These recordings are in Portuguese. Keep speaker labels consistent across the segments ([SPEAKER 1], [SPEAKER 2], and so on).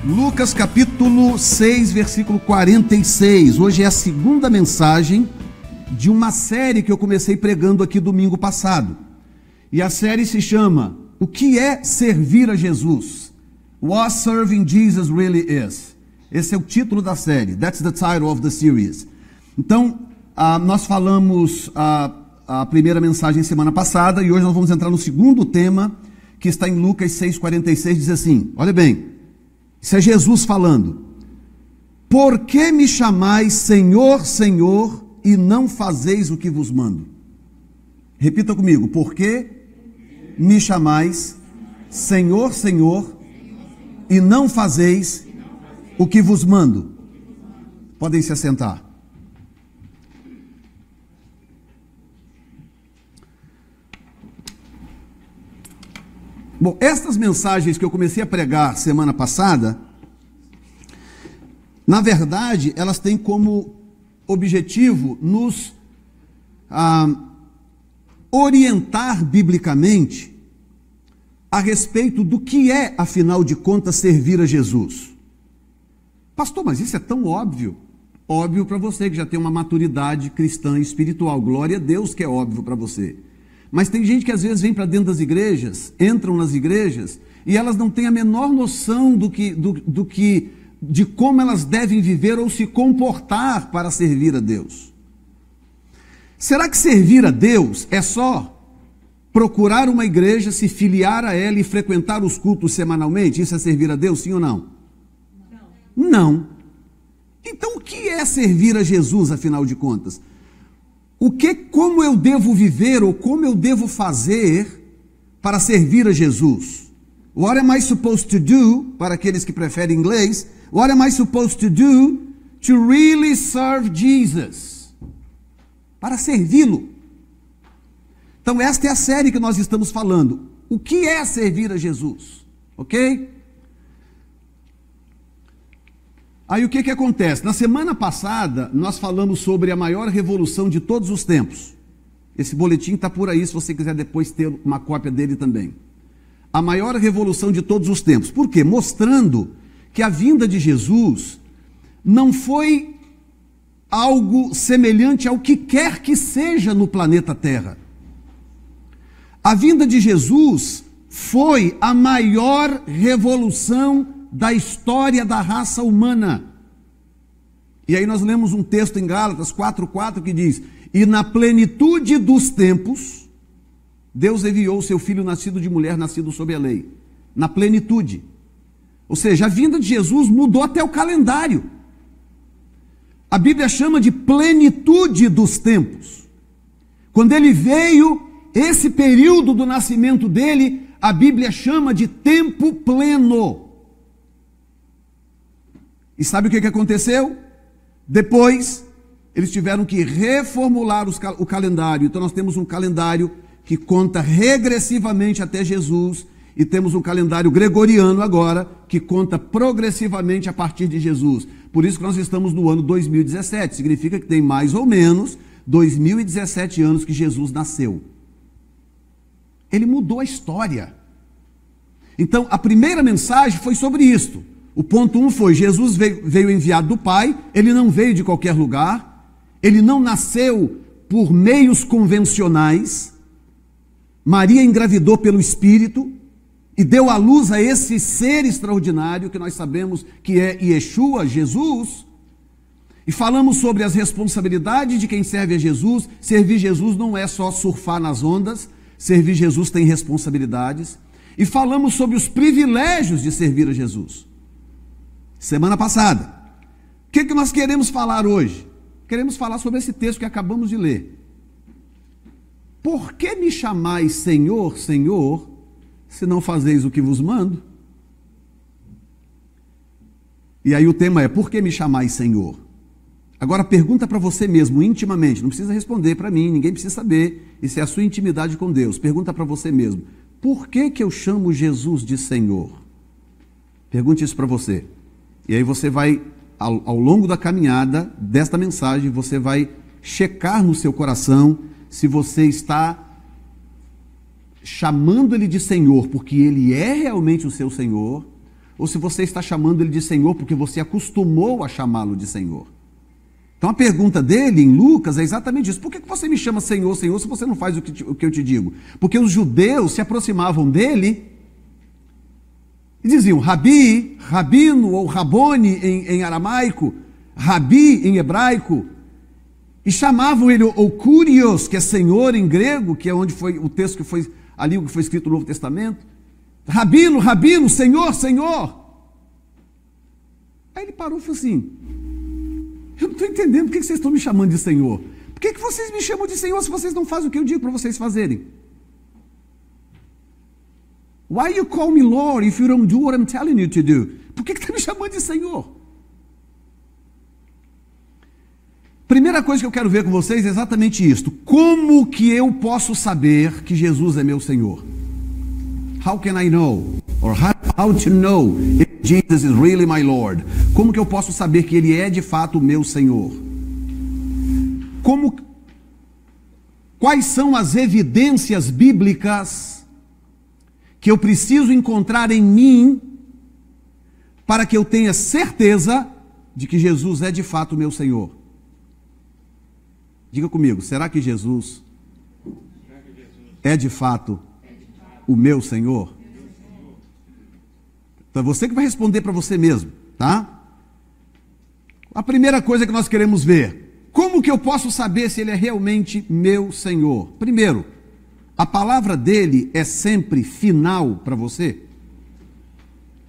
[SPEAKER 1] Lucas capítulo 6, versículo 46. Hoje é a segunda mensagem de uma série que eu comecei pregando aqui domingo passado. E a série se chama O que é servir a Jesus? What serving Jesus really is. Esse é o título da série. That's the title of the series. Então, nós falamos a primeira mensagem semana passada e hoje nós vamos entrar no segundo tema que está em Lucas 6,46. Diz assim, olha bem. Isso é Jesus falando. Por que me chamais Senhor, Senhor, e não fazeis o que vos mando? Repita comigo. Por que me chamais Senhor, Senhor, e não fazeis o que vos mando? Podem se assentar. Bom, estas mensagens que eu comecei a pregar semana passada, na verdade, elas têm como objetivo nos orientar biblicamente a respeito do que é, afinal de contas, servir a Jesus. Pastor, mas isso é tão óbvio. Óbvio para você que já tem uma maturidade cristã e espiritual. Glória a Deus que é óbvio para você. Mas tem gente que às vezes vem para dentro das igrejas, entram nas igrejas, e elas não têm a menor noção de como elas devem viver ou se comportar para servir a Deus. Será que servir a Deus é só procurar uma igreja, se filiar a ela e frequentar os cultos semanalmente? Isso é servir a Deus, sim ou não? Não. Então o que é servir a Jesus, afinal de contas? Como eu devo viver ou como eu devo fazer para servir a Jesus? What am I supposed to do, para aqueles que preferem inglês, what am I supposed to do to really serve Jesus? Para servi-lo. Então esta é a série que nós estamos falando. O que é servir a Jesus? Ok? Aí o que acontece? Na semana passada, nós falamos sobre a maior revolução de todos os tempos. Esse boletim está por aí, se você quiser depois ter uma cópia dele também. A maior revolução de todos os tempos. Por quê? Mostrando que a vinda de Jesus não foi algo semelhante ao que quer que seja no planeta Terra. A vinda de Jesus foi a maior revolução da história da raça humana. E aí nós lemos um texto em Gálatas 4:4 que diz: e na plenitude dos tempos, Deus enviou o seu filho nascido de mulher, nascido sob a lei. Na plenitude. Ou seja, a vinda de Jesus mudou até o calendário. A Bíblia chama de plenitude dos tempos. Quando ele veio, esse período do nascimento dele, a Bíblia chama de tempo pleno. E sabe o que aconteceu? Depois, eles tiveram que reformular o calendário. Então nós temos um calendário que conta regressivamente até Jesus, e temos um calendário gregoriano agora, que conta progressivamente a partir de Jesus. Por isso que nós estamos no ano 2017, significa que tem mais ou menos 2017 anos que Jesus nasceu. Ele mudou a história. Então a primeira mensagem foi sobre isto. O ponto 1 foi, Jesus veio enviado do Pai, ele não veio de qualquer lugar, ele não nasceu por meios convencionais, Maria engravidou pelo Espírito e deu à luz a esse ser extraordinário que nós sabemos que é Yeshua, Jesus, e falamos sobre as responsabilidades de quem serve a Jesus. Servir Jesus não é só surfar nas ondas, servir Jesus tem responsabilidades, e falamos sobre os privilégios de servir a Jesus. Semana passada. O que nós queremos falar hoje? Queremos falar sobre esse texto que acabamos de ler. Por que me chamais Senhor, Senhor, se não fazeis o que vos mando? E aí o tema é, por que me chamais Senhor? Agora pergunta para você mesmo, intimamente, não precisa responder para mim, ninguém precisa saber, isso é a sua intimidade com Deus. Pergunta para você mesmo, por que eu chamo Jesus de Senhor? Pergunte isso para você. E aí você vai, ao longo da caminhada desta mensagem, você vai checar no seu coração se você está chamando Ele de Senhor porque Ele é realmente o seu Senhor, ou se você está chamando Ele de Senhor porque você acostumou a chamá-lo de Senhor. Então a pergunta dele em Lucas é exatamente isso. Por que você me chama Senhor, Senhor, se você não faz o que eu te digo? Porque os judeus se aproximavam dele e diziam Rabi, Rabino ou Rabone em aramaico, Rabi em hebraico, e chamavam ele o Kurios, que é Senhor em grego, que é onde foi o texto que foi ali, o que foi escrito no Novo Testamento. Rabino, Rabino, Senhor, Senhor. Aí ele parou e falou assim, eu não estou entendendo por que vocês estão me chamando de Senhor. Por que vocês me chamam de Senhor se vocês não fazem o que eu digo para vocês fazerem? Why you call me Lord if you don't do what I'm telling you to do? Por que está me chamando de Senhor? Primeira coisa que eu quero ver com vocês é exatamente isto. Como que eu posso saber que Jesus é meu Senhor? How can I know? Or how to know if Jesus is really my Lord? Como que eu posso saber que Ele é de fato o meu Senhor? Quais são as evidências bíblicas que eu preciso encontrar em mim para que eu tenha certeza de que Jesus é de fato o meu Senhor? Diga comigo, será que Jesus é de fato o meu Senhor? Então é você que vai responder para você mesmo, tá? A primeira coisa que nós queremos ver, como que eu posso saber se Ele é realmente meu Senhor? Primeiro, a palavra dele é sempre final para você?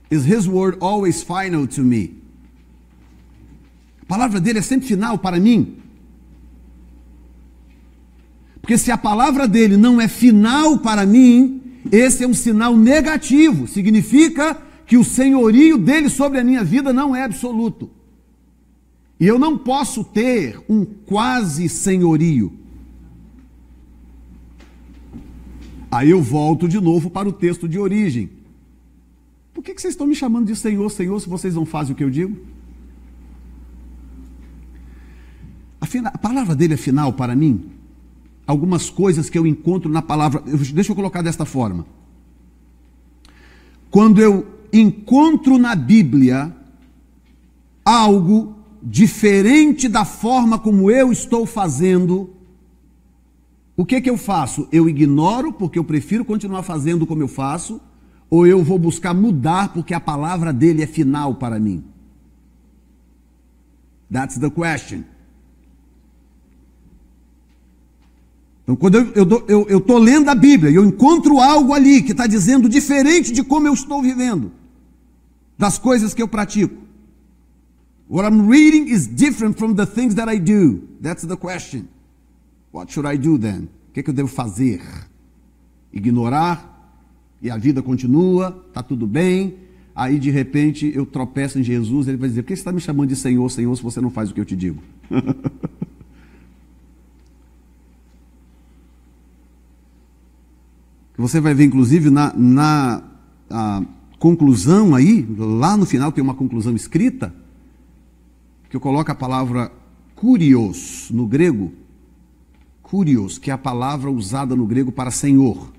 [SPEAKER 1] Is His word always final to me? A palavra dele é sempre final para mim? Porque se a palavra dele não é final para mim, esse é um sinal negativo. Significa que o senhorio dele sobre a minha vida não é absoluto. E eu não posso ter um quase senhorio. Aí eu volto de novo para o texto de origem. Por que vocês estão me chamando de Senhor, Senhor, se vocês não fazem o que eu digo? A palavra dele é final para mim? Algumas coisas que eu encontro na palavra, deixa eu colocar desta forma. Quando eu encontro na Bíblia algo diferente da forma como eu estou fazendo, o que eu faço? Eu ignoro porque eu prefiro continuar fazendo como eu faço, ou eu vou buscar mudar porque a palavra dele é final para mim? That's the question. Então, quando eu estou lendo a Bíblia e eu encontro algo ali que está dizendo diferente de como eu estou vivendo, das coisas que eu pratico. What I'm reading is different from the things that I do. That's the question. What should I do then? O que eu devo fazer? Ignorar? E a vida continua? Está tudo bem? Aí de repente eu tropeço em Jesus, ele vai dizer, por que você está me chamando de Senhor, Senhor, se você não faz o que eu te digo? Você vai ver, inclusive, na conclusão aí, lá no final tem uma conclusão escrita, que eu coloco a palavra kurios no grego, kurios, que é a palavra usada no grego para Senhor.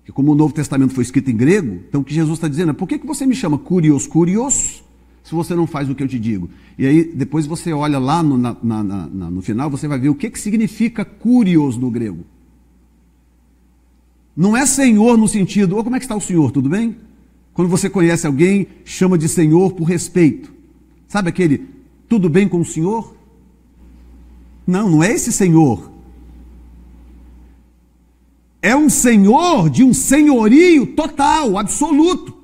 [SPEAKER 1] E como o Novo Testamento foi escrito em grego, então o que Jesus está dizendo é, por que você me chama kurios, kurios, se você não faz o que eu te digo? E aí, depois você olha lá no final, você vai ver o que significa kurios no grego. Não é Senhor no sentido, como é que está o Senhor, tudo bem? Quando você conhece alguém, chama de Senhor por respeito. Sabe aquele, tudo bem com o Senhor? Não é esse Senhor. É um Senhor de um senhorio total, absoluto.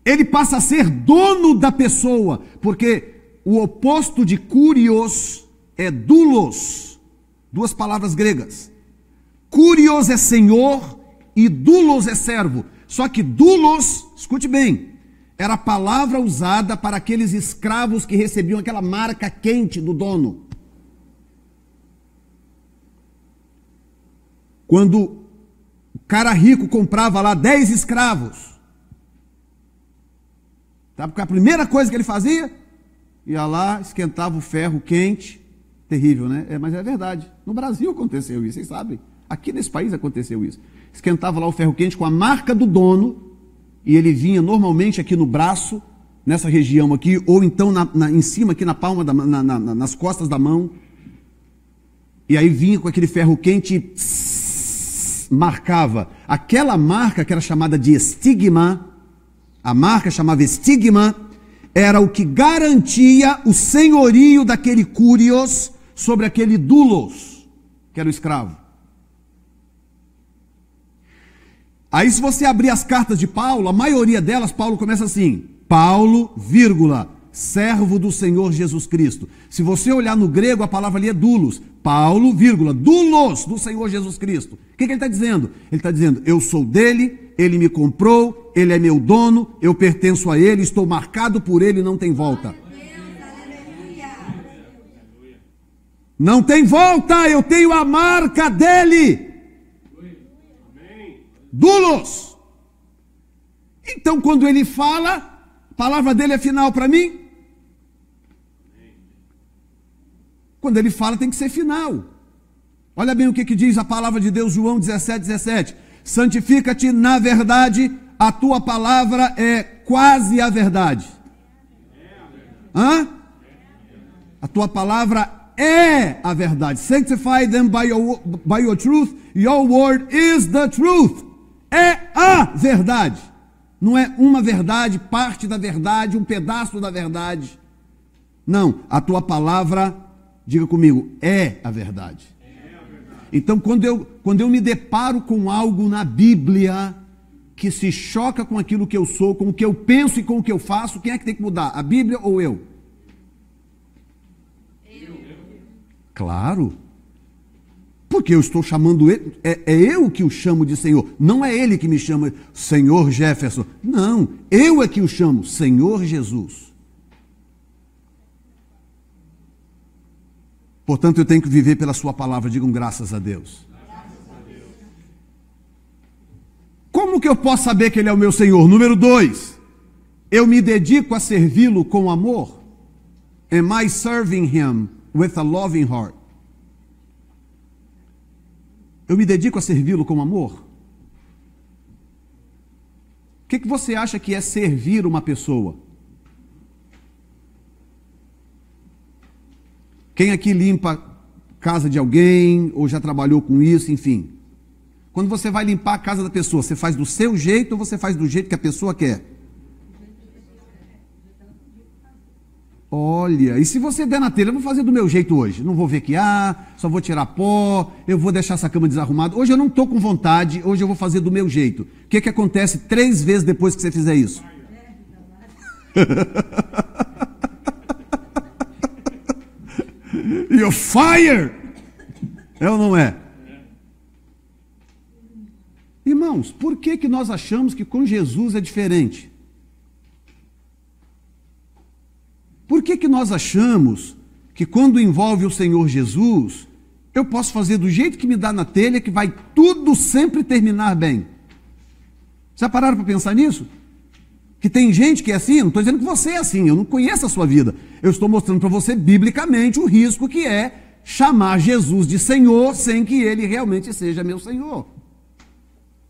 [SPEAKER 1] Ele passa a ser dono da pessoa, porque o oposto de kurios é doulos. Duas palavras gregas. Kurios é senhor e doulos é servo. Só que doulos, escute bem, era a palavra usada para aqueles escravos que recebiam aquela marca quente do dono. Quando o cara rico comprava lá 10 escravos, sabe qual é a primeira coisa que ele fazia? Ia lá, esquentava o ferro quente. Terrível, né? Mas é verdade. No Brasil aconteceu isso, vocês sabem. Aqui nesse país aconteceu isso. Esquentava lá o ferro quente com a marca do dono, e ele vinha normalmente aqui no braço, nessa região aqui, ou então em cima, aqui na palma, nas costas da mão. E aí vinha com aquele ferro quente e marcava. Aquela marca que era chamada de estigma, a marca chamava estigma, era o que garantia o senhorio daquele curios sobre aquele doulos, que era o escravo. Aí se você abrir as cartas de Paulo, a maioria delas, Paulo começa assim: Paulo, vírgula, servo do Senhor Jesus Cristo. Se você olhar no grego, a palavra ali é doulos. Paulo, vírgula, doulos do Senhor Jesus Cristo. O que ele está dizendo? Ele está dizendo: eu sou dele, ele me comprou, ele é meu dono, eu pertenço a ele, estou marcado por ele, não tem volta. Não tem volta, eu tenho a marca dele. Doulos. Então quando ele fala, a palavra dele é final para mim. Quando ele fala tem que ser final. Olha bem o que diz a palavra de Deus, João 17:17. Santifica-te na verdade, a tua palavra é quase a verdade. Hã? A tua palavra é a verdade. Sanctify them by your truth. Your word is the truth. É a verdade. Não é uma verdade, parte da verdade, um pedaço da verdade. Não, a tua palavra, diga comigo, é a verdade. Então, quando eu me deparo com algo na Bíblia que se choca com aquilo que eu sou, com o que eu penso e com o que eu faço, quem é que tem que mudar? A Bíblia ou eu? Claro. Porque eu estou chamando ele, é eu que o chamo de Senhor. Não é ele que me chama Senhor Jefferson. Não, eu é que o chamo Senhor Jesus. Portanto, eu tenho que viver pela sua palavra. Digam graças a Deus. Como que eu posso saber que ele é o meu Senhor? Número 2, eu me dedico a servi-lo com amor. Am I serving him with a loving heart? Eu me dedico a servi-lo com amor? O que você acha que é servir uma pessoa? Quem aqui limpa casa de alguém, ou já trabalhou com isso, enfim. Quando você vai limpar a casa da pessoa, você faz do seu jeito ou você faz do jeito que a pessoa quer? Olha, e se você der na telha, eu vou fazer do meu jeito hoje. Não vou vequear, só vou tirar pó, eu vou deixar essa cama desarrumada. Hoje eu não estou com vontade, hoje eu vou fazer do meu jeito. O que acontece 3 vezes depois que você fizer isso? You're fired! É ou não é? Irmãos, por que nós achamos que com Jesus é diferente? Por que nós achamos que quando envolve o Senhor Jesus, eu posso fazer do jeito que me dá na telha, que vai tudo sempre terminar bem? Já pararam para pensar nisso? Que tem gente que é assim, eu não estou dizendo que você é assim, eu não conheço a sua vida. Eu estou mostrando para você, biblicamente, o risco que é chamar Jesus de Senhor, sem que Ele realmente seja meu Senhor.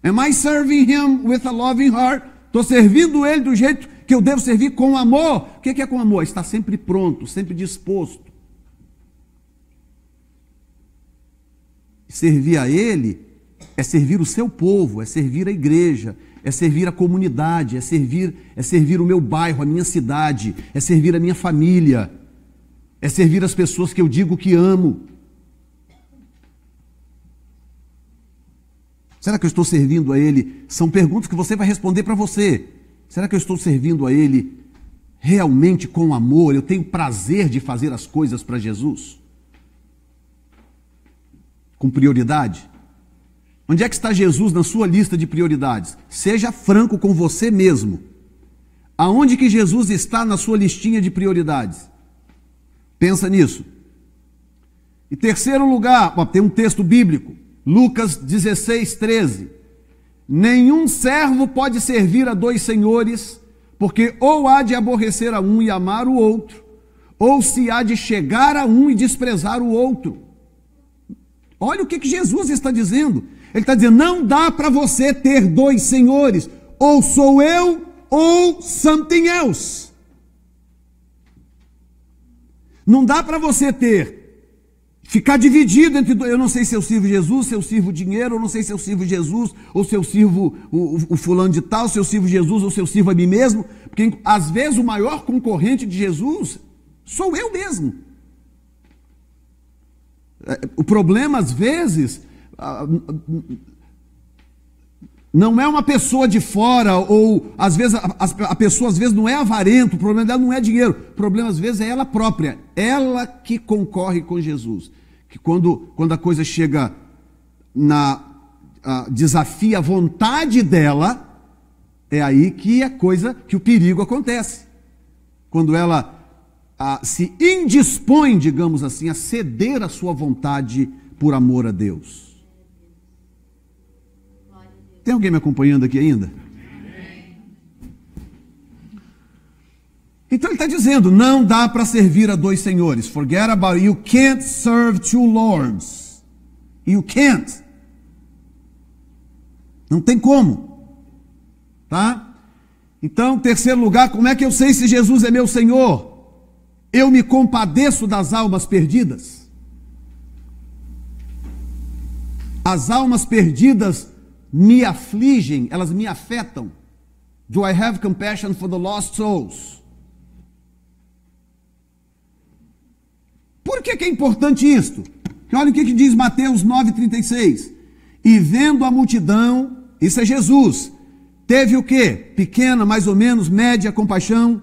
[SPEAKER 1] Am I serving Him with a loving heart? Estou servindo Ele do jeito que eu devo servir, com amor. O que é com amor? Está sempre pronto, sempre disposto. Servir a Ele é servir o seu povo, é servir a igreja, é servir a comunidade, é servir o meu bairro, a minha cidade, é servir a minha família, é servir as pessoas que eu digo que amo. Será que eu estou servindo a Ele? São perguntas que você vai responder para você. Será que eu estou servindo a Ele realmente com amor? Eu tenho prazer de fazer as coisas para Jesus? Com prioridade? Onde é que está Jesus na sua lista de prioridades? Seja franco com você mesmo. Aonde que Jesus está na sua listinha de prioridades? Pensa nisso. Em terceiro lugar, tem um texto bíblico, Lucas 16, 13. Nenhum servo pode servir a dois senhores, porque ou há de aborrecer a um e amar o outro, ou se há de chegar a um e desprezar o outro. Olha o que Jesus está dizendo. Ele está dizendo, não dá para você ter dois senhores, ou sou eu, ou something else. Não dá para você ficar dividido entre dois. Eu não sei se eu sirvo Jesus, se eu sirvo dinheiro, eu não sei se eu sirvo Jesus, ou se eu sirvo o fulano de tal, se eu sirvo Jesus, ou se eu sirvo a mim mesmo, porque às vezes o maior concorrente de Jesus sou eu mesmo. O problema às vezes não é uma pessoa de fora, ou às vezes a pessoa às vezes não é avarento, o problema dela não é dinheiro, o problema às vezes é ela própria, ela que concorre com Jesus, que quando a coisa chega desafia a vontade dela, é aí que o perigo acontece, quando ela se indispõe, digamos assim, a ceder a sua vontade por amor a Deus. Tem alguém me acompanhando aqui ainda? Então ele está dizendo, não dá para servir a dois senhores. Forget about it. You can't serve two lords. You can't. Não tem como. Tá? Então, terceiro lugar, como é que eu sei se Jesus é meu Senhor? Eu me compadeço das almas perdidas. As almas perdidas me afligem, elas me afetam. Do I have compassion for the lost souls? Por que é importante isto? Olha o que diz Mateus 9,36. E vendo a multidão, isso é Jesus, teve o quê? Pequena, mais ou menos, média compaixão?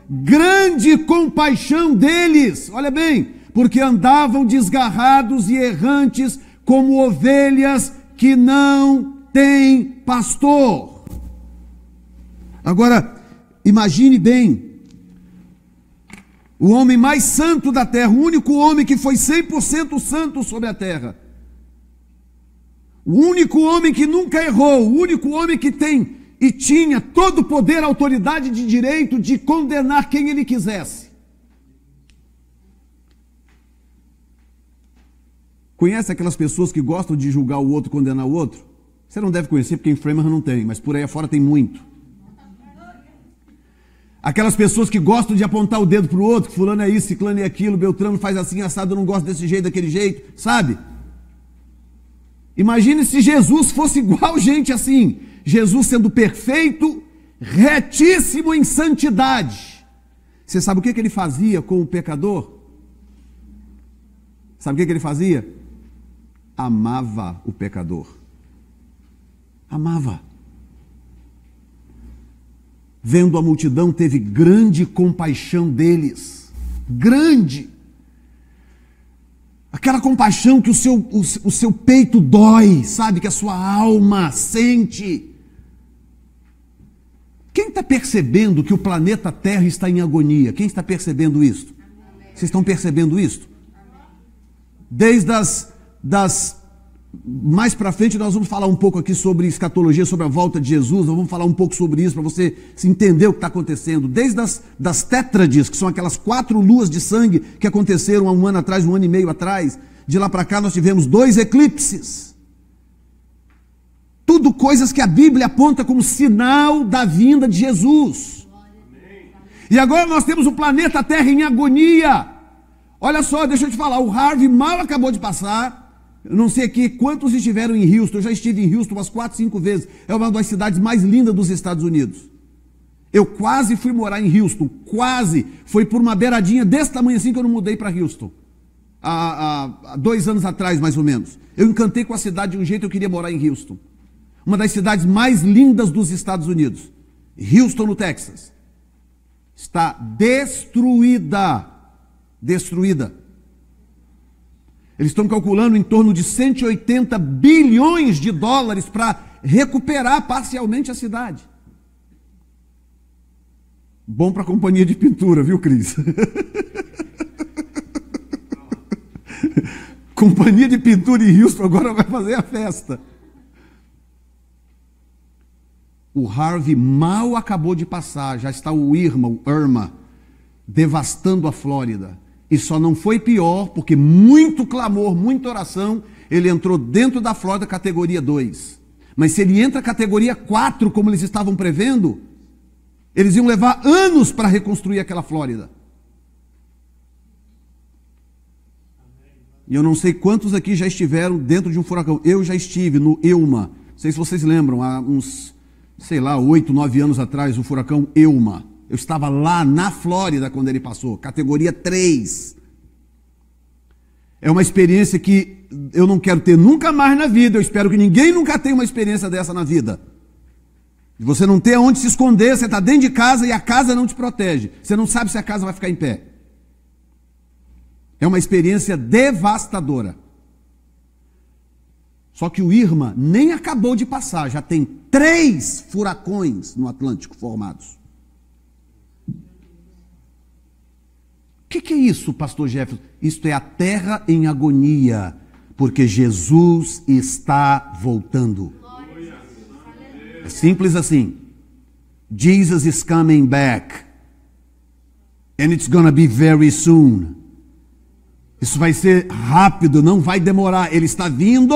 [SPEAKER 1] Grande compaixão deles, olha bem, porque andavam desgarrados e errantes como ovelhas que não têm pastor. Agora, imagine bem, o homem mais santo da terra, o único homem que foi 100% santo sobre a terra, o único homem que nunca errou, o único homem que tem e tinha todo o poder, autoridade de direito de condenar quem ele quisesse. Conhece aquelas pessoas que gostam de julgar o outro e condenar o outro? Você não deve conhecer porque em Framingham não tem, mas por aí afora tem muito. Aquelas pessoas que gostam de apontar o dedo para o outro, que fulano é isso, ciclano é aquilo, Beltrano faz assim, assado, eu não gosto desse jeito, daquele jeito, sabe? Imagine se Jesus fosse igual gente assim, Jesus sendo perfeito, retíssimo em santidade. Você sabe o que ele fazia com o pecador? Sabe o que ele fazia? Amava o pecador. Amava. Vendo a multidão, teve grande compaixão deles. Grande. Aquela compaixão que o seu peito dói, sabe? Que a sua alma sente. Quem está percebendo que o planeta Terra está em agonia? Quem está percebendo isso? Vocês estão percebendo isso? Desde mais para frente nós vamos falar um pouco aqui sobre escatologia, sobre a volta de Jesus, nós vamos falar um pouco sobre isso para você se entender o que está acontecendo. Desde das tétrades, que são aquelas 4 luas de sangue que aconteceram há um ano atrás, 1 ano e meio atrás, de lá para cá nós tivemos 2 eclipses. Tudo coisas que a Bíblia aponta como sinal da vinda de Jesus. E agora nós temos o planeta Terra em agonia. Olha só, deixa eu te falar, o Harvey mal acabou de passar. Eu não sei aqui quantos estiveram em Houston. Eu já estive em Houston umas 4, 5 vezes. É uma das cidades mais lindas dos Estados Unidos. Eu quase fui morar em Houston. Quase. Foi por uma beiradinha desse tamanho assim que eu não mudei para Houston. Há 2 anos atrás, mais ou menos. Eu encantei com a cidade de um jeito, eu queria morar em Houston. Uma das cidades mais lindas dos Estados Unidos. Houston, no Texas. Está destruída. Destruída. Eles estão calculando em torno de 180 bilhões de dólares para recuperar parcialmente a cidade. Bom para companhia de pintura, viu, Cris? Companhia de pintura em Houston agora vai fazer a festa. O Harvey mal acabou de passar, já está o Irma, devastando a Flórida. E só não foi pior, porque muito clamor, muita oração, ele entrou dentro da Flórida categoria 2. Mas se ele entra categoria 4, como eles estavam prevendo, eles iam levar anos para reconstruir aquela Flórida. E eu não sei quantos aqui já estiveram dentro de um furacão. Eu já estive no Irma. Não sei se vocês lembram, há uns, 8, 9 anos atrás, o furacão Irma. Eu estava lá na Flórida quando ele passou, categoria 3. É uma experiência que eu não quero ter nunca mais na vida. Eu espero que ninguém nunca tenha uma experiência dessa na vida. Você não tem aonde se esconder, você está dentro de casa e a casa não te protege. Você não sabe se a casa vai ficar em pé. É uma experiência devastadora. Só que o Irma nem acabou de passar, já tem 3 furacões no Atlântico formados. O que é isso, pastor Jefferson? Isto é a terra em agonia, porque Jesus está voltando. É simples assim. Jesus is coming back. And it's gonna be very soon. Isso vai ser rápido, não vai demorar. Ele está vindo.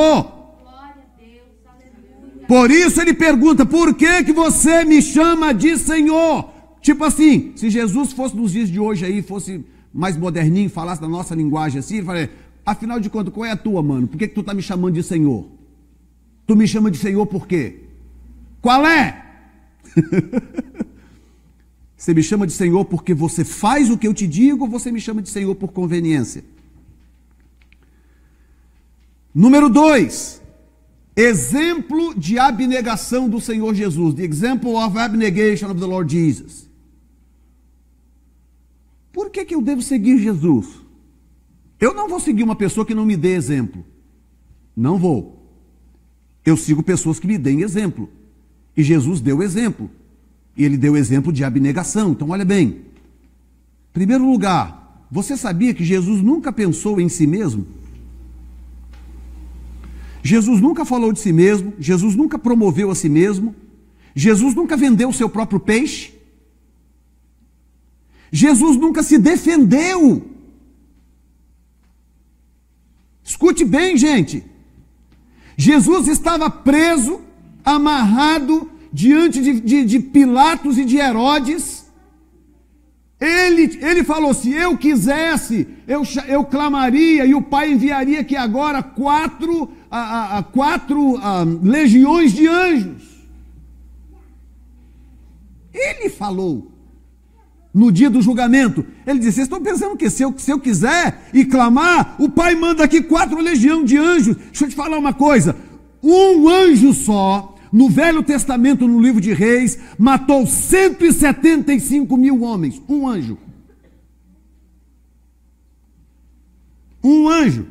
[SPEAKER 1] Por isso ele pergunta, por que você me chama de Senhor? Tipo assim, se Jesus fosse nos dias de hoje aí, fosse mais moderninho, falasse da nossa linguagem assim, ele falaria, afinal de contas, qual é a tua, mano? Por que tu está me chamando de Senhor? Tu me chama de Senhor por quê? Qual é? Você me chama de Senhor porque você faz o que eu te digo, ou você me chama de Senhor por conveniência? Número 2, exemplo de abnegação do Senhor Jesus. The example of abnegation of the Lord Jesus. Por que eu devo seguir Jesus? Eu não vou seguir uma pessoa que não me dê exemplo. Não vou. Eu sigo pessoas que me deem exemplo. E Jesus deu exemplo. E ele deu exemplo de abnegação. Então, olha bem. Em primeiro lugar, você sabia que Jesus nunca pensou em si mesmo? Jesus nunca falou de si mesmo. Jesus nunca promoveu a si mesmo. Jesus nunca vendeu o seu próprio peixe. Jesus nunca se defendeu. Escute bem, gente. Jesus estava preso, amarrado, diante de Pilatos e de Herodes. Ele falou, se eu quisesse, eu clamaria e o Pai enviaria aqui agora 4 legiões de anjos. Ele falou. No dia do julgamento, ele disse, vocês estão pensando que se eu quiser e clamar, o Pai manda aqui 4 legiões de anjos. Deixa eu te falar uma coisa, um anjo só, no Velho Testamento, no livro de Reis, matou 175 mil homens, um anjo. Um anjo.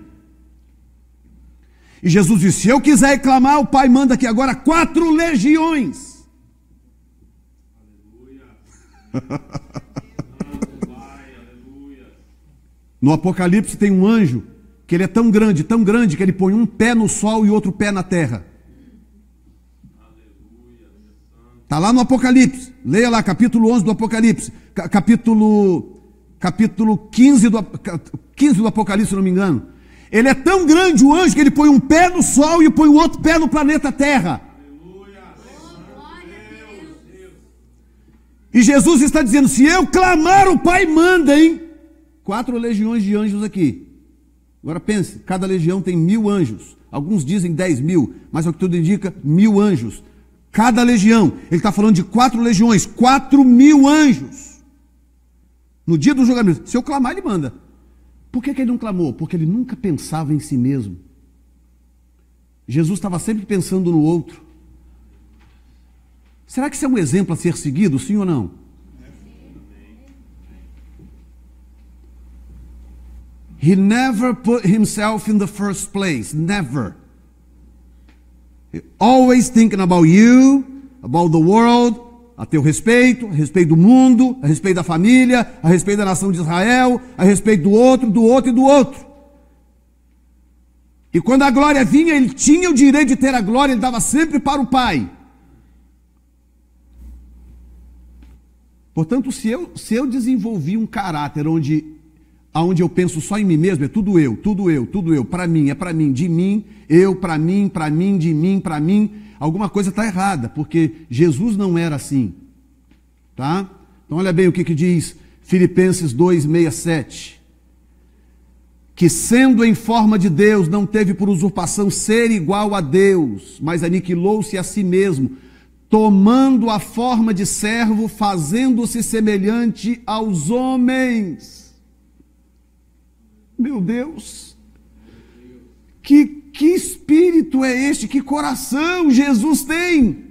[SPEAKER 1] E Jesus disse, se eu quiser e clamar, o Pai manda aqui agora 4 legiões. No Apocalipse tem um anjo que ele é tão grande que ele põe um pé no sol e outro pé na terra. Está lá no Apocalipse, leia lá, capítulo 11 do Apocalipse, capítulo 15 do Apocalipse, se não me engano. Ele é tão grande o anjo que ele põe um pé no sol e põe o outro pé no planeta Terra. E Jesus está dizendo, se eu clamar, o Pai manda, hein? 4 legiões de anjos aqui. Agora pense, cada legião tem 1000 anjos. Alguns dizem 10.000, mas o que tudo indica, 1000 anjos. Cada legião, ele está falando de 4 legiões, 4.000 anjos. No dia do julgamento, se eu clamar, ele manda. Por que ele não clamou? Porque ele nunca pensava em si mesmo. Jesus estava sempre pensando no outro. Será que isso é um exemplo a ser seguido, sim ou não? He never put himself in the first place. Never. He always thinking about you, about the world, a teu respeito, a respeito do mundo, a respeito da família, a respeito da nação de Israel, a respeito do outro, do outro e do outro. E quando a glória vinha, ele tinha o direito de ter a glória, ele dava sempre para o Pai. Portanto, se eu desenvolvi um caráter onde eu penso só em mim mesmo, é tudo eu, para mim, é para mim, de mim, eu, para mim, de mim, para mim, alguma coisa está errada, porque Jesus não era assim, tá? Então olha bem o que diz Filipenses 2:6-7, que sendo em forma de Deus, não teve por usurpação ser igual a Deus, mas aniquilou-se a si mesmo, tomando a forma de servo, fazendo-se semelhante aos homens. Meu Deus, que espírito é este, que coração Jesus tem,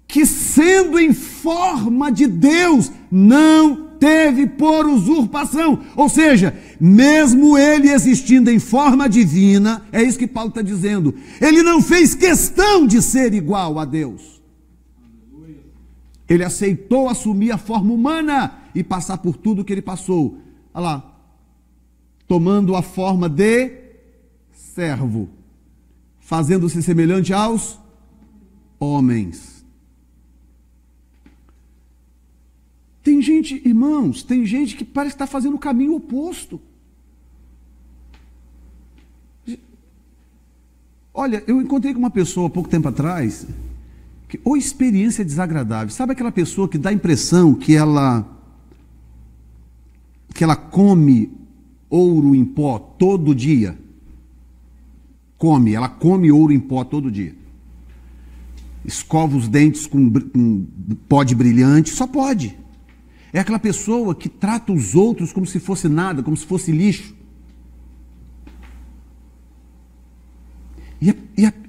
[SPEAKER 1] que sendo em forma de Deus, não teve por usurpação, ou seja, mesmo ele existindo em forma divina, é isso que Paulo está dizendo, ele não fez questão de ser igual a Deus, ele aceitou assumir a forma humana e passar por tudo que ele passou, olha lá, tomando a forma de servo, fazendo-se semelhante aos homens. Tem gente, irmãos, tem gente que parece estar fazendo o caminho oposto. Olha, eu encontrei com uma pessoa há pouco tempo atrás, ou experiência desagradável. Sabe aquela pessoa que dá a impressão que ela come ouro em pó todo dia? Ela come ouro em pó todo dia. Escova os dentes com pó de brilhante, só pode. É aquela pessoa que trata os outros como se fosse nada, como se fosse lixo.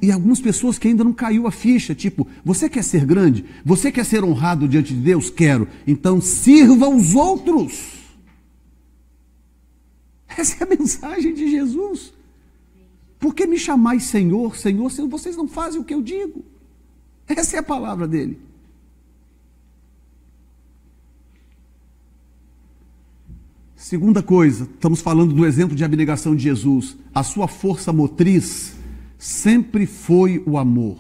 [SPEAKER 1] E algumas pessoas que ainda não caiu a ficha, tipo, você quer ser grande? Você quer ser honrado diante de Deus? Quero. Então sirva os outros. Essa é a mensagem de Jesus. Por que me chamais Senhor, Senhor, se vocês não fazem o que eu digo? Essa é a palavra dele. Segunda coisa, estamos falando do exemplo de abnegação de Jesus. A sua força motriz sempre foi o amor.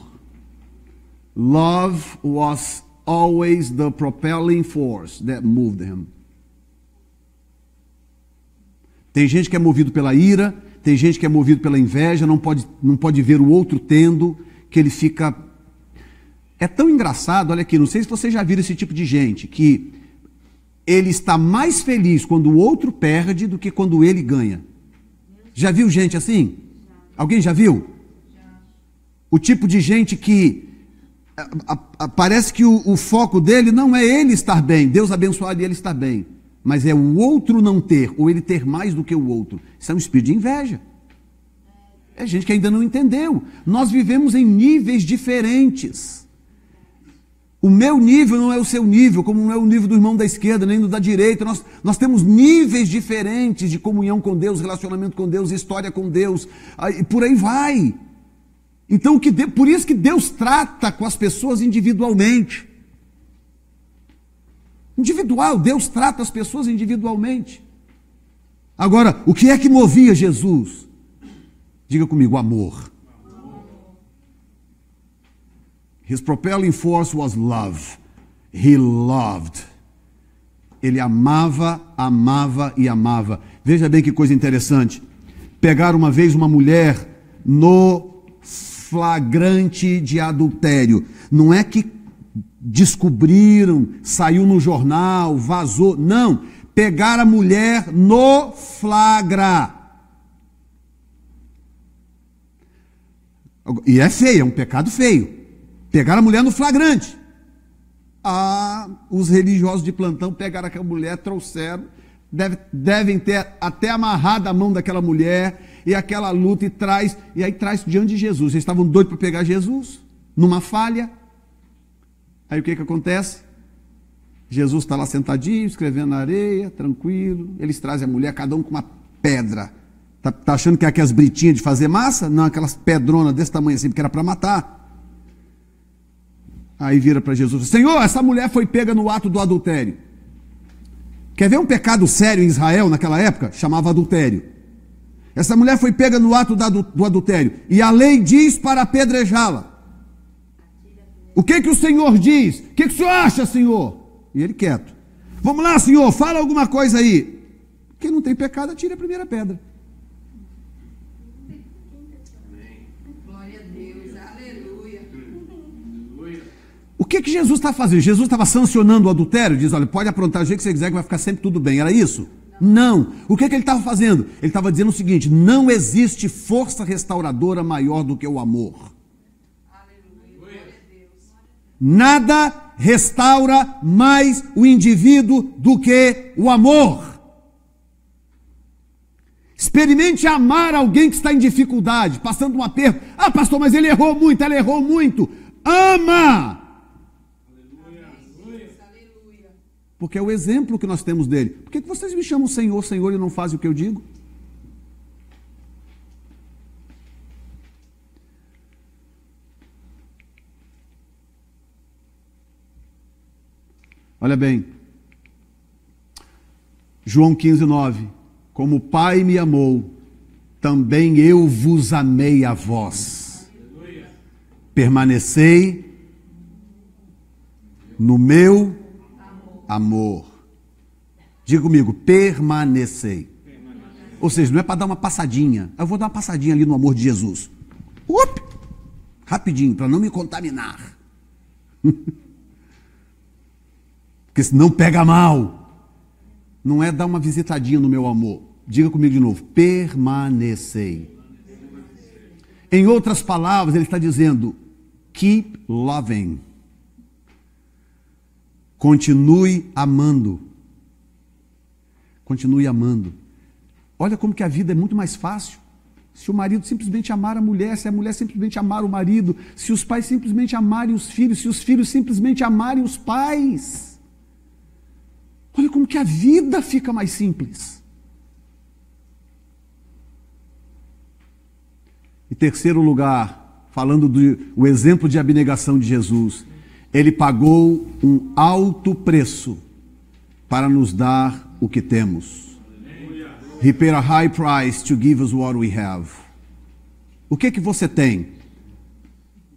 [SPEAKER 1] Love was always the propelling force that moved him. Tem gente que é movido pela ira, tem gente que é movido pela inveja, não pode ver o outro tendo, que ele fica... É tão engraçado, olha aqui, não sei se vocês já viram esse tipo de gente, que ele está mais feliz quando o outro perde do que quando ele ganha. Já viu gente assim? Alguém já viu? O tipo de gente que parece que o foco dele não é ele estar bem, Deus abençoar e ele estar bem, mas é o outro não ter, ou ele ter mais do que o outro. Isso é um espírito de inveja. É gente que ainda não entendeu. Nós vivemos em níveis diferentes. O meu nível não é o seu nível, como não é o nível do irmão da esquerda, nem do da direita. Nós temos níveis diferentes de comunhão com Deus, relacionamento com Deus, história com Deus, e por aí vai. Então, por isso que Deus trata com as pessoas individualmente. Deus trata as pessoas individualmente. Agora, o que é que movia Jesus? Diga comigo, amor. His propelling force was love. He loved. Ele amava, amava e amava. Veja bem que coisa interessante. Pegaram uma vez uma mulher no flagrante de adultério. Não é que descobriram, saiu no jornal, vazou. Não. Pegaram a mulher no flagra. E é feio, é um pecado feio. Pegaram a mulher no flagrante. Os religiosos de plantão pegaram aquela mulher, trouxeram, devem ter até amarrado a mão daquela mulher, e aquela luta, e aí traz diante de Jesus. Eles estavam doidos para pegar Jesus, numa falha. Aí o que acontece? Jesus está lá sentadinho, escrevendo na areia, tranquilo. Eles trazem a mulher, cada um com uma pedra. Tá achando que é aquelas britinhas de fazer massa? Não, aquelas pedronas desse tamanho assim, porque era para matar. Aí vira para Jesus: Senhor, essa mulher foi pega no ato do adultério. Quer ver um pecado sério em Israel naquela época? Chamava adultério. Essa mulher foi pega no ato do adultério. E a lei diz para apedrejá-la. O que o Senhor diz? O que o Senhor acha, Senhor? E ele quieto. Vamos lá, Senhor, fala alguma coisa aí. Quem não tem pecado, atire a primeira pedra.
[SPEAKER 2] Glória a Deus, aleluia.
[SPEAKER 1] O que Jesus está fazendo? Jesus estava sancionando o adultério? Diz, olha, pode aprontar o jeito que você quiser que vai ficar sempre tudo bem. Era isso? Não. O que ele estava fazendo? Ele estava dizendo o seguinte: não existe força restauradora maior do que o amor. Nada restaura mais o indivíduo do que o amor. Experimente amar alguém que está em dificuldade, passando um aperto. Ah, pastor, mas ele errou muito, ela errou muito. Ama! Porque é o exemplo que nós temos dele. Por que vocês me chamam Senhor, Senhor e não fazem o que eu digo? Olha bem, João 15:9, como o Pai me amou, também eu vos amei a vós. Permanecei no meu amor. Diga comigo, permanecei. Ou seja, não é para dar uma passadinha. Eu vou dar uma passadinha ali no amor de Jesus. Rapidinho, para não me contaminar. Porque senão pega mal. Não é dar uma visitadinha no meu amor. Diga comigo de novo, permanecei. Em outras palavras, ele está dizendo, keep loving. Continue amando. Continue amando. Olha como que a vida é muito mais fácil. Se o marido simplesmente amar a mulher, se a mulher simplesmente amar o marido, se os pais simplesmente amarem os filhos, se os filhos simplesmente amarem os pais. Olha como que a vida fica mais simples. Em terceiro lugar, falando do exemplo de abnegação de Jesus, ele pagou um alto preço para nos dar o que temos. He paid a high price to give us what we have. O que você tem?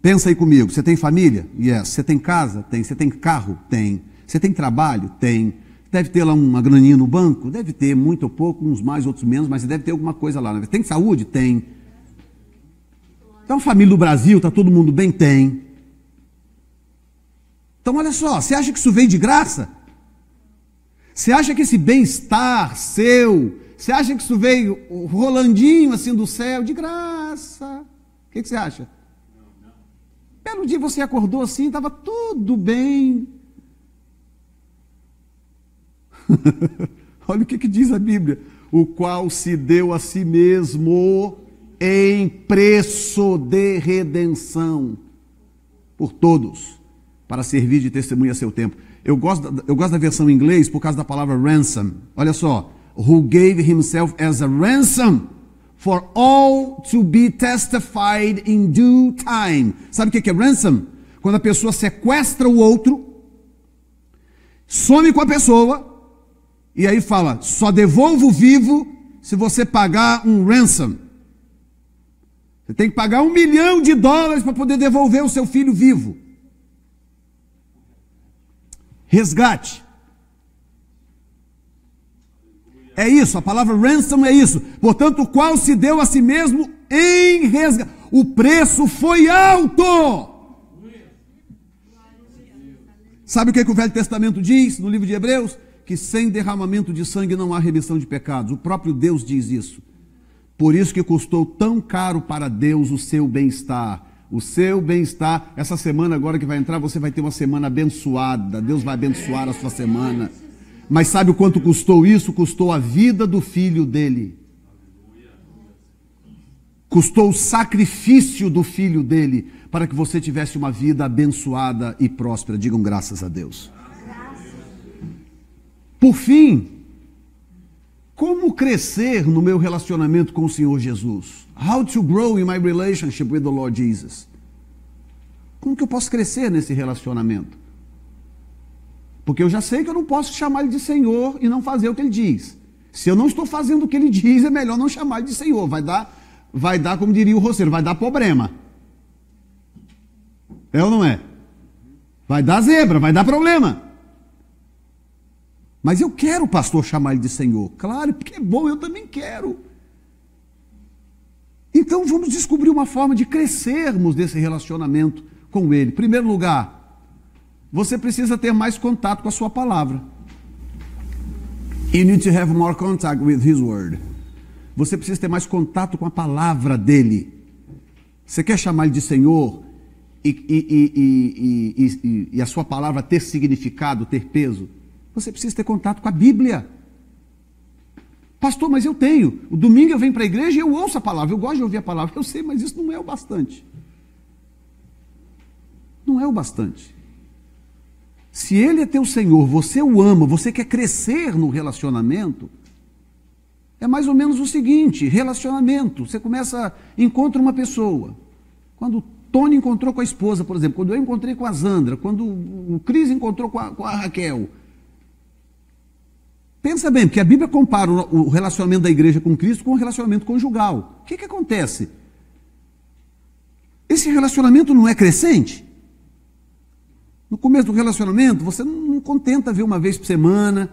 [SPEAKER 1] Pensa aí comigo. Você tem família? Yes. Você tem casa? Tem. Você tem carro? Tem. Você tem trabalho? Tem. Deve ter lá uma graninha no banco? Deve ter, muito ou pouco, uns mais, outros menos, mas você deve ter alguma coisa lá. Tem saúde? Tem. Então, família do Brasil, está todo mundo bem? Tem. Então, olha só, você acha que isso veio de graça? Você acha que esse bem-estar seu, você acha que isso veio rolandinho assim do céu, de graça? O que você acha? Belo dia você acordou assim, estava tudo bem. Olha o que diz a Bíblia. O qual se deu a si mesmo em preço de redenção por todos, para servir de testemunha a seu tempo. Eu gosto da versão em inglês por causa da palavra ransom. Olha só. Who gave himself as a ransom for all to be testified in due time. Sabe o que é ransom? Quando a pessoa sequestra o outro, some com a pessoa, e aí fala, só devolvo vivo se você pagar um ransom. Você tem que pagar $1 milhão para poder devolver o seu filho vivo. Resgate. É isso, a palavra ransom é isso. Portanto, o qual se deu a si mesmo em resgate. O preço foi alto. Sabe o que o Velho Testamento diz no livro de Hebreus? Que sem derramamento de sangue não há remissão de pecados. O próprio Deus diz isso. Por isso que custou tão caro para Deus o seu bem-estar. O seu bem-estar, essa semana agora que vai entrar, você vai ter uma semana abençoada. Deus vai abençoar a sua semana. Mas sabe o quanto custou isso? Custou a vida do filho dele. Custou o sacrifício do filho dele para que você tivesse uma vida abençoada e próspera. Digam graças a Deus. Por fim, como crescer no meu relacionamento com o Senhor Jesus? How to grow in my relationship with the Lord Jesus? Como que eu posso crescer nesse relacionamento? Porque eu já sei que eu não posso chamar ele de Senhor e não fazer o que ele diz. Se eu não estou fazendo o que ele diz, é melhor não chamar ele de Senhor. Vai dar, como diria o roceiro, vai dar problema. É ou não é? Vai dar zebra, vai dar problema. Mas eu quero o pastor chamar ele de Senhor. Claro, porque é bom, eu também quero. Então vamos descobrir uma forma de crescermos desse relacionamento com ele. Em primeiro lugar, você precisa ter mais contato com a sua palavra. You need to have more contact with his word. Você precisa ter mais contato com a palavra dele. Você quer chamar ele de Senhor e a sua palavra ter significado, ter peso? Você precisa ter contato com a Bíblia. Pastor, mas eu tenho. O domingo eu venho para a igreja e eu ouço a palavra. Eu gosto de ouvir a palavra. Eu sei, mas isso não é o bastante. Não é o bastante. Se ele é teu Senhor, você o ama, você quer crescer no relacionamento, é mais ou menos o seguinte: relacionamento. Você encontra uma pessoa. Quando o Tony encontrou com a esposa, por exemplo, quando eu encontrei com a Zandra, quando o Cris encontrou com a Raquel. Pensa bem, porque a Bíblia compara o relacionamento da igreja com Cristo com o relacionamento conjugal. O que acontece? Esse relacionamento não é crescente? No começo do relacionamento, você não contenta ver uma vez por semana,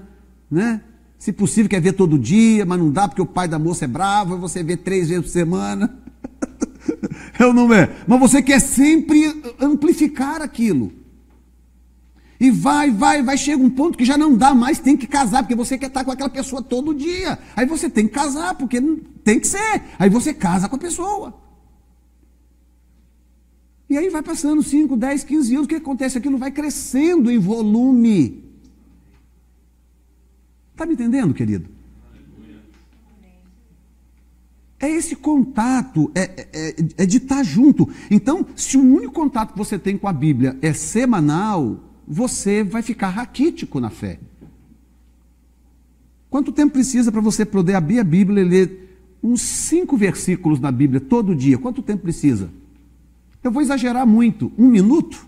[SPEAKER 1] né? Se possível, quer ver todo dia, mas não dá porque o pai da moça é bravo, você vê 3 vezes por semana. É ou não é? Mas você quer sempre amplificar aquilo. E vai, chega um ponto que já não dá mais, tem que casar, porque você quer estar com aquela pessoa todo dia. Aí você tem que casar, porque tem que ser. Aí você casa com a pessoa. E aí vai passando 5, 10, 15 anos, o que acontece? Aquilo vai crescendo em volume. Está me entendendo, querido? É esse contato, é de estar junto. Então, se o único contato que você tem com a Bíblia é semanal, você vai ficar raquítico na fé. Quanto tempo precisa para você poder abrir a Bíblia e ler uns 5 versículos na Bíblia todo dia? Quanto tempo precisa? Eu vou exagerar muito. 1 minuto?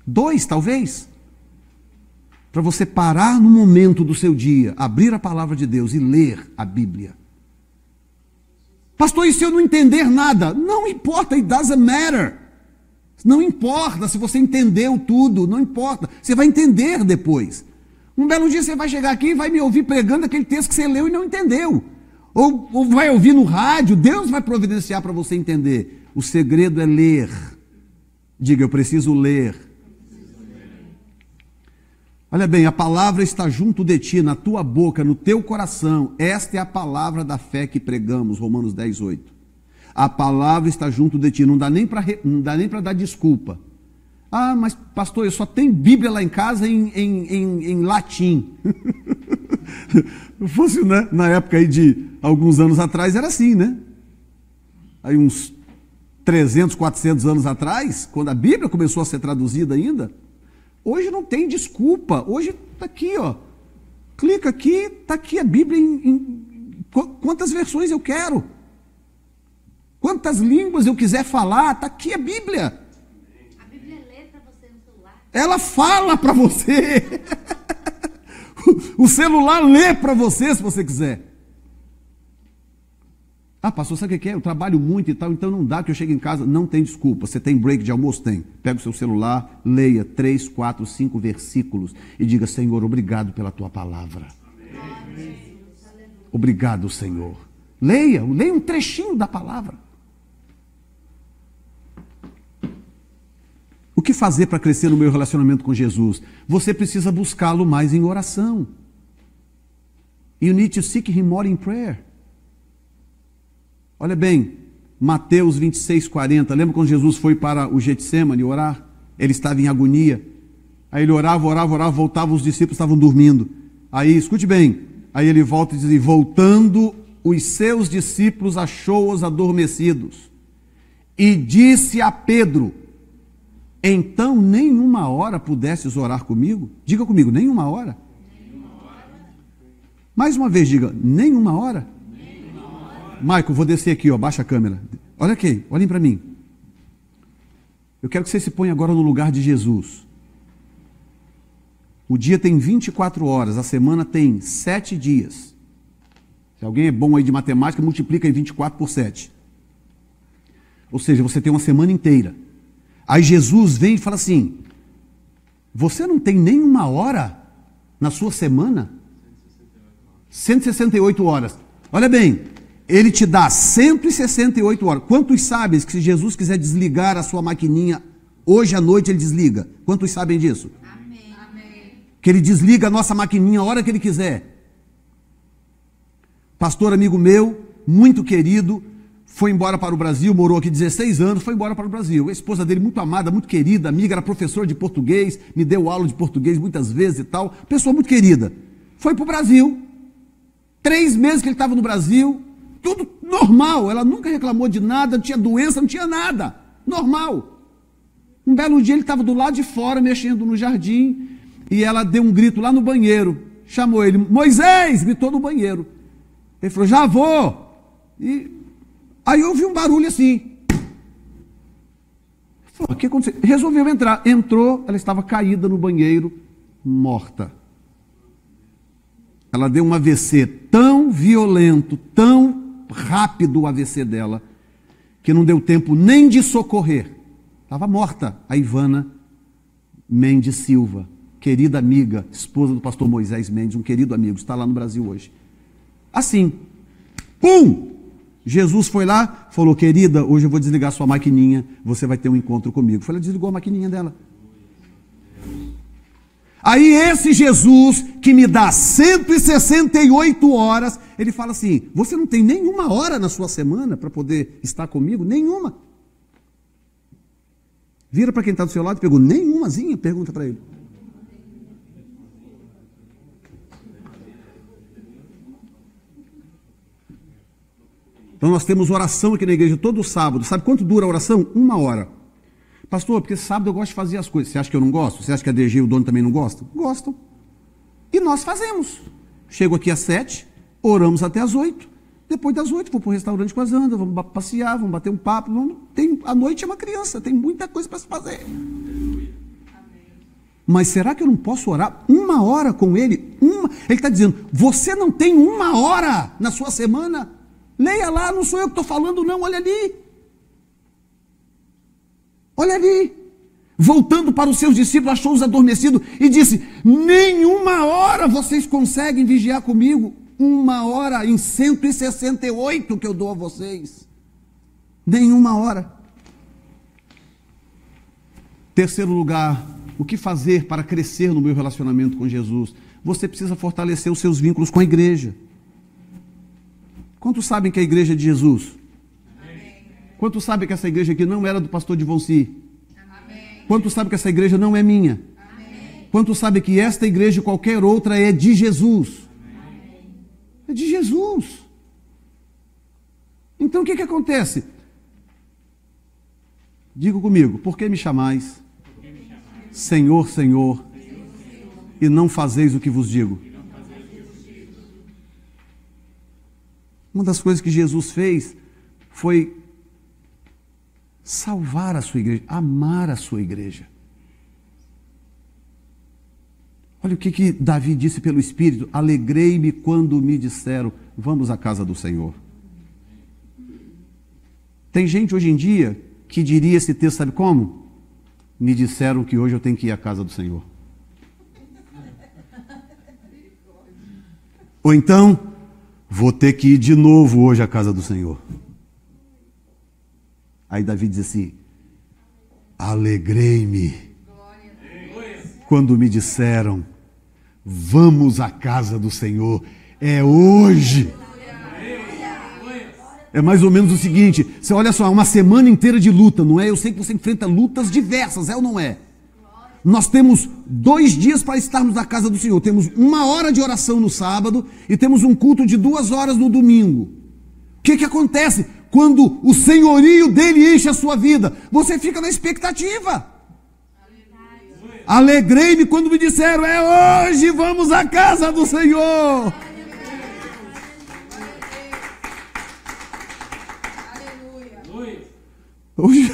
[SPEAKER 1] 2, talvez? Para você parar no momento do seu dia, abrir a palavra de Deus e ler a Bíblia. Pastor, e se eu não entender nada? Não importa, it doesn't matter. Não importa se você entendeu tudo, não importa. Você vai entender depois. Um belo dia você vai chegar aqui e vai me ouvir pregando aquele texto que você leu e não entendeu. Ou vai ouvir no rádio, Deus vai providenciar para você entender. O segredo é ler. Diga, eu preciso ler. Olha bem, a palavra está junto de ti, na tua boca, no teu coração. Esta é a palavra da fé que pregamos, Romanos 10, 8. A palavra está junto de ti, não dá nem para dar desculpa. Ah, mas pastor, eu só tenho Bíblia lá em casa em latim. Fosse, né, na época aí de alguns anos atrás, era assim, né? Aí uns 300, 400 anos atrás, quando a Bíblia começou a ser traduzida ainda, hoje não tem desculpa. Hoje está aqui, ó. Clica aqui, está aqui a Bíblia quantas versões eu quero. Quantas línguas eu quiser falar, está aqui a Bíblia.
[SPEAKER 2] A Bíblia lê para você no celular.
[SPEAKER 1] Ela fala para você. O celular lê para você se você quiser. Ah, pastor, sabe o que é? Eu trabalho muito e tal, então não dá que eu chegue em casa. Não tem desculpa. Você tem break de almoço? Tem. Pega o seu celular, leia 3, 4, 5 versículos e diga, Senhor, obrigado pela tua palavra. Amém. Obrigado, Senhor. Leia um trechinho da palavra. O que fazer para crescer no meu relacionamento com Jesus? Você precisa buscá-lo mais em oração. You need to seek him more in prayer. Olha bem, Mateus 26, 40. Lembra quando Jesus foi para o Getsemane orar? Ele estava em agonia. Aí ele orava, voltava, os discípulos estavam dormindo. Aí, escute bem, aí ele volta e diz, voltando, os seus discípulos achou-os adormecidos. E disse a Pedro, então nem uma hora pudesses orar comigo? Diga comigo, nem uma hora? Mais uma vez, diga, nem uma hora? Michael, vou descer aqui, ó, baixa a câmera. Olha aqui, olhem para mim. Eu quero que você se ponha agora no lugar de Jesus. O dia tem 24 horas, a semana tem 7 dias. Se alguém é bom aí de matemática, multiplica aí 24 por 7. Ou seja, você tem uma semana inteira. Aí Jesus vem e fala assim: você não tem nem uma hora na sua semana? 168 horas. Olha bem, ele te dá 168 horas. Quantos sabem que se Jesus quiser desligar a sua maquininha, hoje à noite ele desliga? Quantos sabem disso? Amém. Que ele desliga a nossa maquininha a hora que ele quiser. Pastor amigo meu, muito querido, foi embora para o Brasil, morou aqui 16 anos, foi embora para o Brasil. A esposa dele, muito amada, muito querida, amiga, era professora de português, me deu aula de português muitas vezes e tal. Pessoa muito querida. Foi para o Brasil. 3 meses que ele estava no Brasil, tudo normal. Ela nunca reclamou de nada, não tinha doença, não tinha nada. Normal. Um belo dia ele estava do lado de fora, mexendo no jardim, e ela deu um grito lá no banheiro. Chamou ele, Moisés, gritou no banheiro. Ele falou, já vou. E aí eu ouvi um barulho assim. Falou, o que aconteceu? Resolveu entrar. Entrou, ela estava caída no banheiro, morta. Ela deu um AVC tão violento, tão rápido o AVC dela, que não deu tempo nem de socorrer. Estava morta a Ivana Mendes Silva, querida amiga, esposa do pastor Moisés Mendes, um querido amigo, está lá no Brasil hoje. Assim, pum! Jesus foi lá, falou, querida, hoje eu vou desligar sua maquininha, você vai ter um encontro comigo. Ela desligou a maquininha dela. Aí esse Jesus, que me dá 168 horas, ele fala assim, você não tem nenhuma hora na sua semana para poder estar comigo? Nenhuma. Vira para quem está do seu lado e pergunta, nenhumazinha? Pergunta para ele. Então nós temos oração aqui na igreja todo sábado. Sabe quanto dura a oração? 1 hora. Pastor, porque sábado eu gosto de fazer as coisas. Você acha que eu não gosto? Você acha que a DG e o dono também não gostam? Gostam. E nós fazemos. Chego aqui às 7, oramos até às 8. Depois das 8, vou para o restaurante com as Andas, vamos passear, vamos bater um papo. A noite é uma criança, tem muita coisa para se fazer. Mas será que eu não posso orar 1 hora com ele? Ele está dizendo, você não tem 1 hora na sua semana? Leia lá, não sou eu que estou falando não, olha ali. Olha ali, voltando para os seus discípulos, achou-os adormecidos e disse, nem 1 hora vocês conseguem vigiar comigo, 1 hora em 168 que eu dou a vocês, nem 1 hora. Terceiro lugar, o que fazer para crescer no meu relacionamento com Jesus? Você precisa fortalecer os seus vínculos com a igreja. Quantos sabem que a igreja é de Jesus? Quantos sabem que essa igreja aqui não era do pastor Divonci? Quantos sabem que essa igreja não é minha? Amém. Quantos sabem que esta igreja e qualquer outra é de Jesus? Amém. É de Jesus. Então o que acontece? Diga comigo, por que me chamais? Senhor, Senhor, e não fazeis o que vos digo? Uma das coisas que Jesus fez foi salvar a sua igreja, amar a sua igreja. Olha o que Davi disse pelo Espírito, alegrei-me quando me disseram, vamos à casa do Senhor. Tem gente hoje em dia que diria esse texto, sabe como? Me disseram que hoje eu tenho que ir à casa do Senhor. Ou então, vou ter que ir de novo hoje à casa do Senhor. Aí Davi diz assim, alegrei-me quando me disseram, vamos à casa do Senhor, é hoje. É mais ou menos o seguinte, você olha só, uma semana inteira de luta, não é? Eu sei que você enfrenta lutas diversas, é ou não é? Nós temos 2 dias para estarmos na casa do Senhor, temos 1 hora de oração no sábado e temos um culto de 2 horas no domingo. O que acontece? Quando o senhorio dele enche a sua vida, você fica na expectativa. Alegrei-me quando me disseram, é hoje, vamos à casa do Senhor. Hoje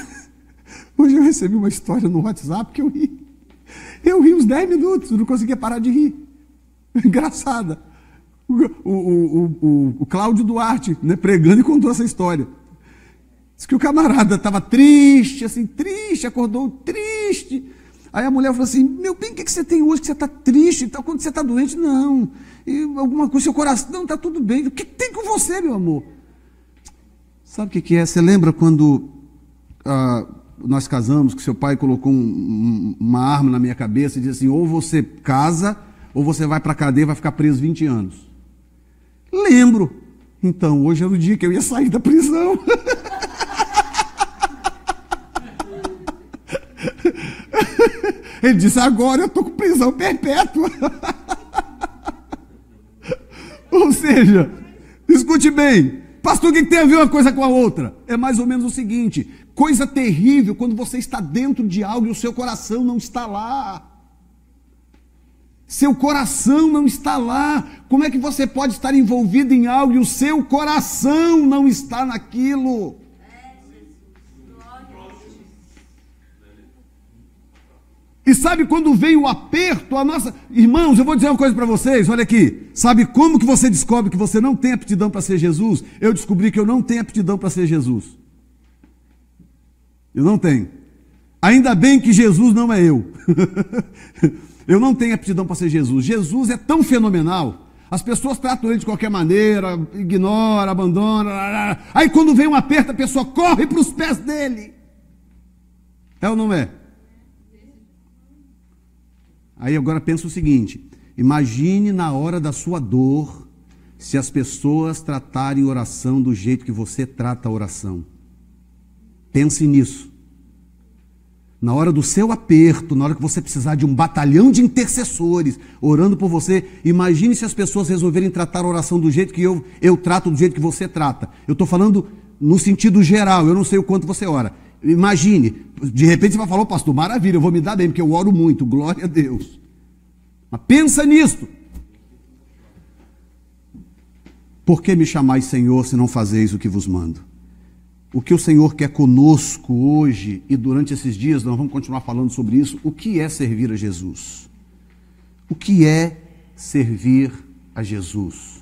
[SPEAKER 1] eu recebi uma história no WhatsApp que eu ri. Eu ri uns 10 minutos, não conseguia parar de rir. Engraçada. O Cláudio Duarte, né, pregando, e contou essa história. Diz que o camarada estava triste, assim, triste, acordou triste. Aí a mulher falou assim: meu bem, o que você tem hoje que você está triste? Então, quando você está doente, não. E alguma coisa, seu coração, não, está tudo bem. O que tem com você, meu amor? Sabe o que é? Você lembra quando nós casamos, que seu pai colocou uma arma na minha cabeça e disse assim: ou você casa, ou você vai para a cadeia e vai ficar preso 20 anos. Lembro. Então, hoje era o dia que eu ia sair da prisão. Ele disse: agora eu estou com prisão perpétua. Ou seja, escute bem, pastor, o que tem a ver uma coisa com a outra? É mais ou menos o seguinte: coisa terrível quando você está dentro de algo e o seu coração não está lá. Seu coração não está lá. Como é que você pode estar envolvido em algo e o seu coração não está naquilo? E sabe quando vem o aperto, Irmãos, eu vou dizer uma coisa para vocês, olha aqui. Sabe como que você descobre que você não tem aptidão para ser Jesus? Eu descobri que eu não tenho aptidão para ser Jesus. Eu não tenho. Ainda bem que Jesus não é eu. Eu não tenho aptidão para ser Jesus. Jesus é tão fenomenal. As pessoas tratam ele de qualquer maneira, ignora, abandona. Aí quando vem um aperto, a pessoa corre para os pés dele. É ou não é? Aí agora pensa o seguinte: imagine na hora da sua dor, se as pessoas tratarem oração do jeito que você trata a oração. Pense nisso. Na hora do seu aperto, na hora que você precisar de um batalhão de intercessores orando por você, imagine se as pessoas resolverem tratar a oração do jeito que eu trato, do jeito que você trata. Eu estou falando no sentido geral, eu não sei o quanto você ora. Imagine, de repente você vai falar: pastor, maravilha, eu vou me dar bem, porque eu oro muito, glória a Deus. Mas pensa nisto. Por que me chamais Senhor, se não fazeis o que vos mando? O que o Senhor quer conosco hoje, e durante esses dias nós vamos continuar falando sobre isso, o que é servir a Jesus? O que é servir a Jesus?